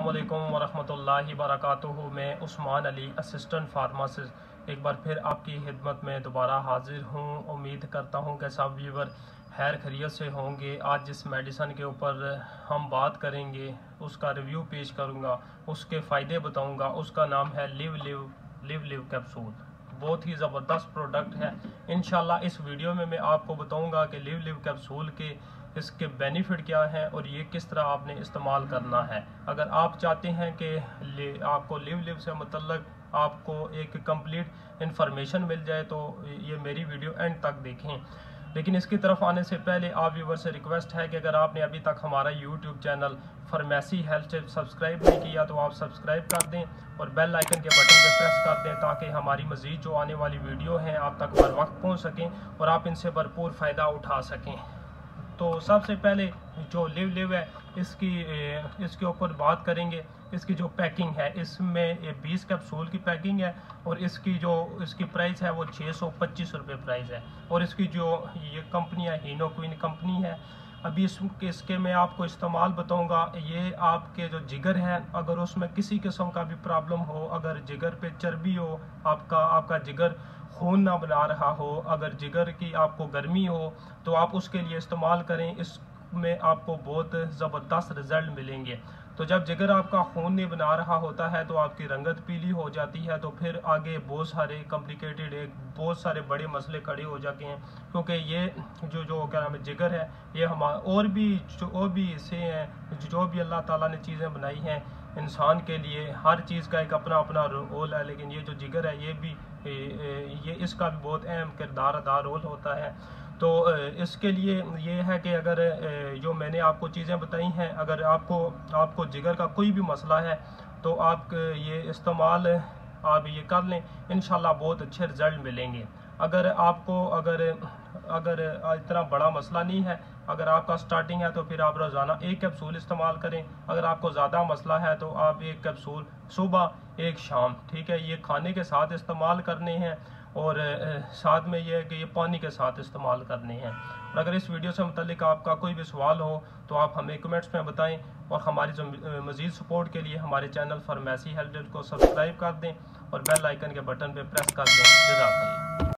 अस्सलामुअलैकुम वरहमतुल्लाहि वबरकातुहू। मैं उस्मान अली, असिस्टेंट फार्मासिस्ट, एक बार फिर आपकी खिदमत में दोबारा हाजिर हूँ। उम्मीद करता हूँ कि सब व्यूवर खैर खैरियत से होंगे। आज जिस मेडिसन के ऊपर हम बात करेंगे उसका रिव्यू पेश करूँगा, उसके फ़ायदे बताऊँगा। उसका नाम है लिव लिव कैप्सूल। बहुत ही ज़बरदस्त प्रोडक्ट है। इंशाल्लाह इस वीडियो में मैं आपको बताऊँगा कि लिव कैप्सूल के इसके बेनिफिट क्या हैं और ये किस तरह आपने इस्तेमाल करना है। अगर आप चाहते हैं कि आपको लिव से मतलब आपको एक कंप्लीट इन्फॉर्मेशन मिल जाए तो ये मेरी वीडियो एंड तक देखें। लेकिन इसकी तरफ आने से पहले आप व्यूवर से रिक्वेस्ट है कि अगर आपने अभी तक हमारा YouTube channel pharmacy health subscribe नहीं किया तो आप सब्सक्राइब कर दें और बेल आइकन के बटन पर प्रेस कर दें ताकि हमारी मज़ीद जो आने वाली वीडियो हैं आप तक बर वक्त पहुँच सकें और आप इनसे भरपूर फ़ायदा उठा सकें। तो सबसे पहले जो लिव है इसके ऊपर बात करेंगे। इसकी जो पैकिंग है, इसमें 20 कैप्सूल की पैकिंग है और इसकी प्राइस है वो 625 रुपये प्राइस है। और इसकी जो ये कंपनी है हीनोक्विन कंपनी है। अभी इसके मैं आपको इस्तेमाल बताऊंगा। ये आपके जो जिगर है, अगर उसमें किसी किस्म का भी प्रॉब्लम हो, अगर जिगर पे चर्बी हो, आपका जिगर खून ना बना रहा हो, अगर जिगर की आपको गर्मी हो तो आप उसके लिए इस्तेमाल करें। इसमें आपको बहुत ज़बरदस्त रिज़ल्ट मिलेंगे। तो जब जिगर आपका खून नहीं बना रहा होता है तो आपकी रंगत पीली हो जाती है, तो फिर आगे बहुत सारे बहुत सारे बड़े मसले खड़े हो जाते हैं। क्योंकि ये जो क्या नाम है जिगर है, ये हमारा और भी हिस्से हैं जो भी अल्लाह ताला ने चीज़ें बनाई हैं इंसान के लिए। हर चीज़ का एक अपना अपना रोल है, लेकिन ये जो जिगर है ये इसका भी बहुत अहम किरदार अदा रोल होता है। तो इसके लिए ये है कि अगर जो मैंने आपको चीज़ें बताई हैं, अगर आपको जिगर का कोई भी मसला है तो आप ये इस्तेमाल आप ये कर लें, इंशाल्लाह बहुत अच्छे रिज़ल्ट मिलेंगे। अगर इतना बड़ा मसला नहीं है, अगर आपका स्टार्टिंग है तो फिर आप रोज़ाना 1 कैप्सूल इस्तेमाल करें। अगर आपको ज़्यादा मसला है तो आप 1 कैप्सूल सुबह 1 शाम, ठीक है, ये खाने के साथ इस्तेमाल करने हैं और साथ में ये है कि ये पानी के साथ इस्तेमाल करने हैं। और अगर इस वीडियो से मुतालिक आपका कोई भी सवाल हो तो आप हमें कमेंट्स में बताएं और हमारी जो मज़ीद सपोर्ट के लिए हमारे चैनल फार्मेसी हेल्थ को सब्सक्राइब कर दें और बेल आइकन के बटन पर प्रेस कर दें। जज़ाकल्लाह।